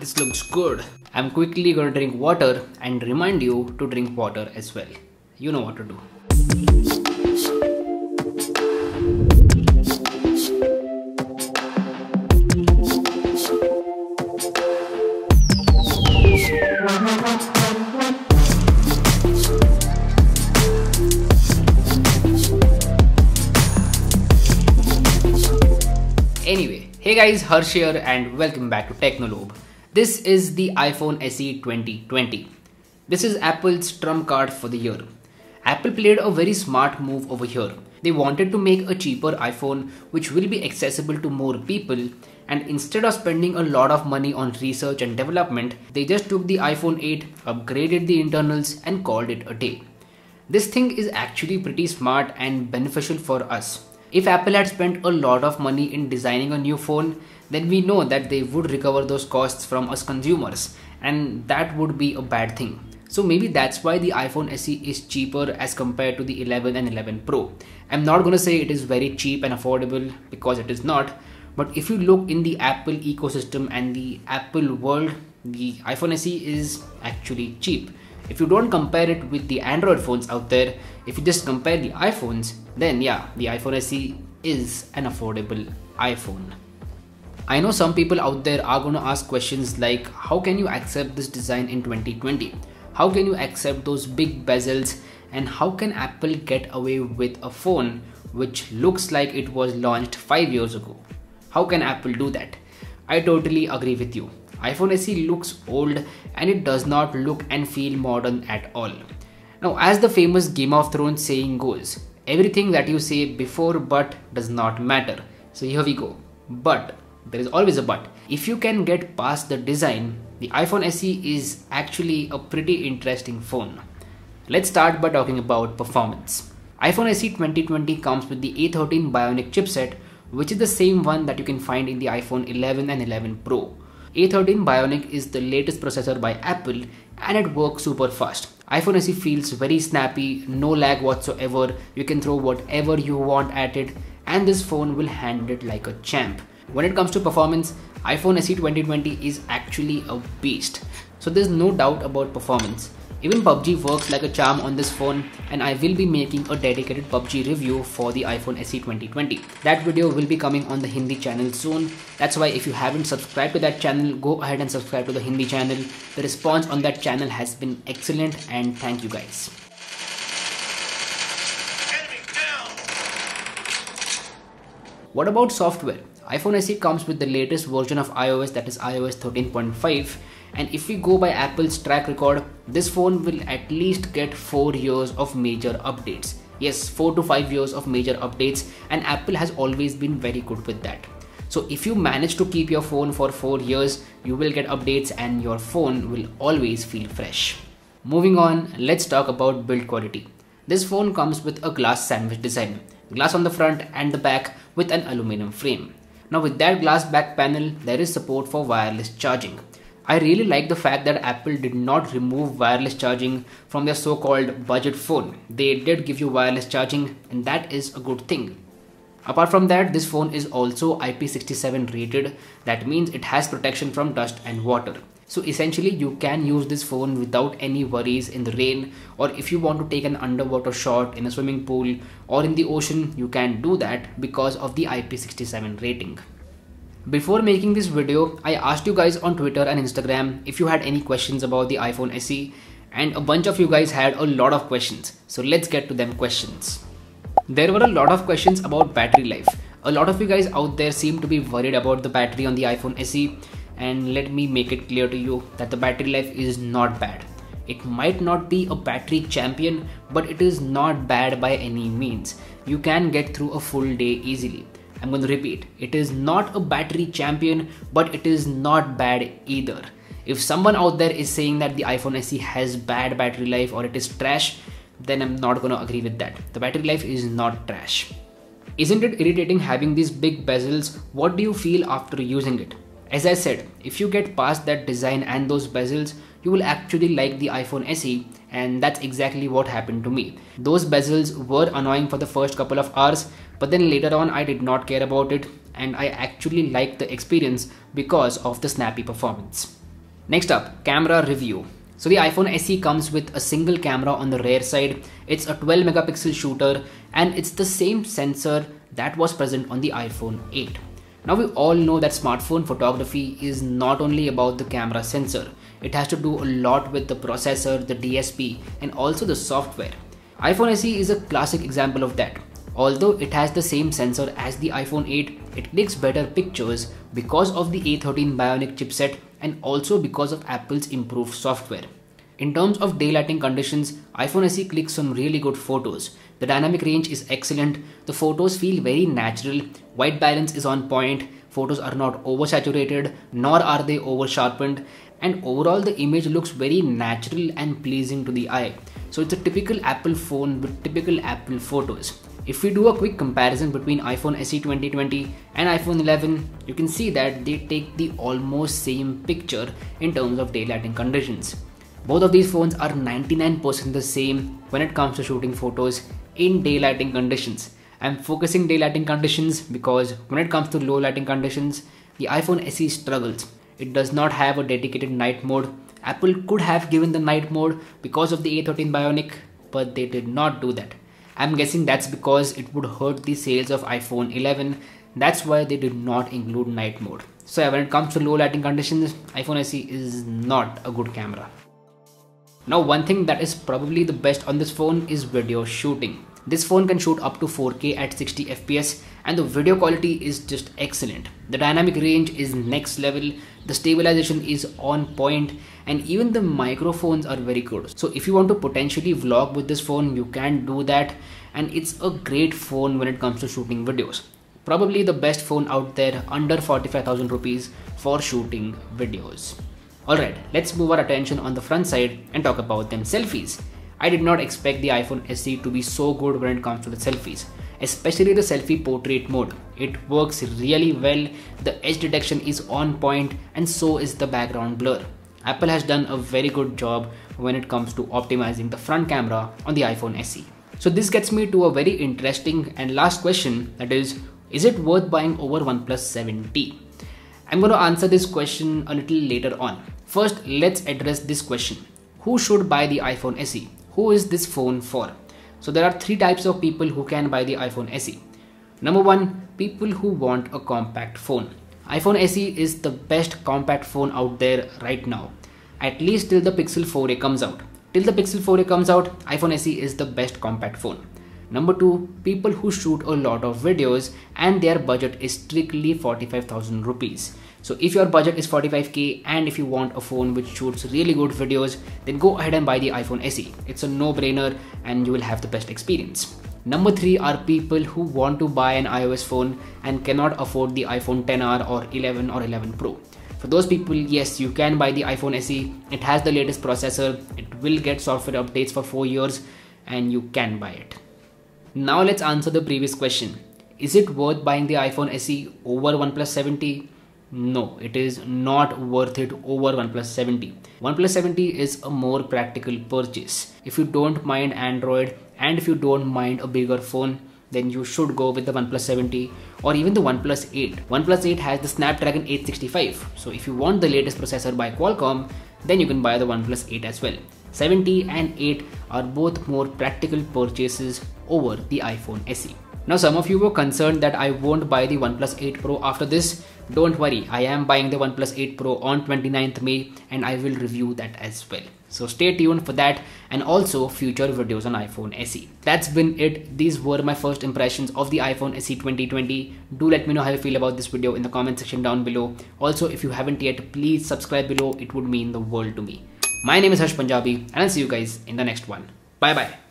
this looks good. I'm quickly gonna drink water and remind you to drink water as well. You know what to do. Anyway, hey guys, Harsh here and welcome back to Technolobe. This is the iPhone SE 2020. This is Apple's trump card for the year. Apple played a very smart move over here. They wanted to make a cheaper iPhone which will be accessible to more people, and instead of spending a lot of money on research and development, they just took the iPhone 8, upgraded the internals and called it a day. This thing is actually pretty smart and beneficial for us. If Apple had spent a lot of money in designing a new phone, then we know that they would recover those costs from us consumers, and that would be a bad thing. So maybe that's why the iPhone SE is cheaper as compared to the 11 and 11 Pro. I'm not gonna say it is very cheap and affordable because it is not, but if you look in the Apple ecosystem and the Apple world, the iPhone SE is actually cheap. If you don't compare it with the Android phones out there, if you just compare the iPhones, then yeah, the iPhone SE is an affordable iPhone. I know some people out there are going to ask questions like, how can you accept this design in 2020? How can you accept those big bezels? And how can Apple get away with a phone which looks like it was launched 5 years ago? How can Apple do that? I totally agree with you. iPhone SE looks old and it does not look and feel modern at all. Now, as the famous Game of Thrones saying goes, everything that you say before but does not matter. So here we go. But there is always a but. If you can get past the design, the iPhone SE is actually a pretty interesting phone. Let's start by talking about performance. iPhone SE 2020 comes with the A13 Bionic chipset, which is the same one that you can find in the iPhone 11 and 11 Pro. A13 Bionic is the latest processor by Apple and it works super fast. iPhone SE feels very snappy, no lag whatsoever, you can throw whatever you want at it and this phone will handle it like a champ. When it comes to performance, iPhone SE 2020 is actually a beast. So there's no doubt about performance. Even PUBG works like a charm on this phone and I will be making a dedicated PUBG review for the iPhone SE 2020. That video will be coming on the Hindi channel soon. That's why if you haven't subscribed to that channel, go ahead and subscribe to the Hindi channel. The response on that channel has been excellent and thank you guys. What about software? iPhone SE comes with the latest version of iOS, that is iOS 13.5. And if we go by Apple's track record, this phone will at least get 4 years of major updates. Yes, 4 to 5 years of major updates, and Apple has always been very good with that. So if you manage to keep your phone for 4 years, you will get updates and your phone will always feel fresh. Moving on, let's talk about build quality. This phone comes with a glass sandwich design. Glass on the front and the back with an aluminum frame. Now with that glass back panel, there is support for wireless charging. I really like the fact that Apple did not remove wireless charging from their so-called budget phone. They did give you wireless charging and that is a good thing. Apart from that, this phone is also IP67 rated. That means it has protection from dust and water. So essentially you can use this phone without any worries in the rain, or if you want to take an underwater shot in a swimming pool or in the ocean, you can do that because of the IP67 rating. Before making this video, I asked you guys on Twitter and Instagram if you had any questions about the iPhone SE, and a bunch of you guys had a lot of questions. So let's get to them questions. There were a lot of questions about battery life. A lot of you guys out there seem to be worried about the battery on the iPhone SE, and let me make it clear to you that the battery life is not bad. It might not be a battery champion, but it is not bad by any means. You can get through a full day easily. I'm going to repeat, it is not a battery champion, but it is not bad either. If someone out there is saying that the iPhone SE has bad battery life or it is trash, then I'm not going to agree with that. The battery life is not trash. Isn't it irritating having these big bezels? What do you feel after using it? As I said, if you get past that design and those bezels, you will actually like the iPhone SE, and that's exactly what happened to me. Those bezels were annoying for the first couple of hours, but then later on I did not care about it and I actually liked the experience because of the snappy performance. Next up, camera review. So the iPhone SE comes with a single camera on the rear side. It's a 12 megapixel shooter and it's the same sensor that was present on the iPhone 8. Now we all know that smartphone photography is not only about the camera sensor. It has to do a lot with the processor, the DSP and also the software. iPhone SE is a classic example of that. Although it has the same sensor as the iPhone 8, it clicks better pictures because of the A13 Bionic chipset and also because of Apple's improved software. In terms of daylighting conditions, iPhone SE clicks some really good photos. The dynamic range is excellent, the photos feel very natural, white balance is on point, photos are not oversaturated nor are they over sharpened, and overall the image looks very natural and pleasing to the eye. So it's a typical Apple phone with typical Apple photos. If we do a quick comparison between iPhone SE 2020 and iPhone 11, you can see that they take the almost same picture in terms of daylighting conditions. Both of these phones are 99% the same when it comes to shooting photos in daylighting conditions. I'm focusing daylighting conditions because when it comes to low lighting conditions, the iPhone SE struggles. It does not have a dedicated night mode. Apple could have given the night mode because of the A13 Bionic, but they did not do that. I'm guessing that's because it would hurt the sales of iPhone 11. That's why they did not include night mode. So yeah, when it comes to low lighting conditions, iPhone SE is not a good camera. Now one thing that is probably the best on this phone is video shooting. This phone can shoot up to 4K at 60 FPS and the video quality is just excellent. The dynamic range is next level, the stabilization is on point and even the microphones are very good. So if you want to potentially vlog with this phone, you can do that and it's a great phone when it comes to shooting videos. Probably the best phone out there under 45,000 rupees for shooting videos. Alright, let's move our attention on the front side and talk about them selfies. I did not expect the iPhone SE to be so good when it comes to the selfies, especially the selfie portrait mode. It works really well, the edge detection is on point and so is the background blur. Apple has done a very good job when it comes to optimizing the front camera on the iPhone SE. So this gets me to a very interesting and last question, that is it worth buying over OnePlus 7T? I'm going to answer this question a little later on. First, let's address this question. Who should buy the iPhone SE? Who is this phone for? So there are three types of people who can buy the iPhone SE. Number one, people who want a compact phone. iPhone SE is the best compact phone out there right now. At least till the Pixel 4a comes out. Till the Pixel 4a comes out, iPhone SE is the best compact phone. Number two, people who shoot a lot of videos and their budget is strictly 45,000 rupees. So if your budget is 45k and if you want a phone which shoots really good videos, then go ahead and buy the iPhone SE. It's a no-brainer and you will have the best experience. Number three are people who want to buy an iOS phone and cannot afford the iPhone XR or 11 or 11 Pro. For those people, yes, you can buy the iPhone SE. It has the latest processor, it will get software updates for 4 years and you can buy it. Now let's answer the previous question. Is it worth buying the iPhone SE over OnePlus 7T? No, it is not worth it over OnePlus 7T. OnePlus 7T is a more practical purchase. If you don't mind Android and if you don't mind a bigger phone, then you should go with the OnePlus 7T or even the OnePlus 8. OnePlus 8 has the Snapdragon 865. So if you want the latest processor by Qualcomm, then you can buy the OnePlus 8 as well. 7T and 8 are both more practical purchases over the iPhone SE. Now some of you were concerned that I won't buy the OnePlus 8 Pro after this. Don't worry, I am buying the OnePlus 8 Pro on 29th May and I will review that as well. So stay tuned for that and also future videos on iPhone SE. That's been it. These were my first impressions of the iPhone SE 2020. Do let me know how you feel about this video in the comment section down below. Also, if you haven't yet, please subscribe below. It would mean the world to me. My name is Harsh Punjabi and I'll see you guys in the next one. Bye bye.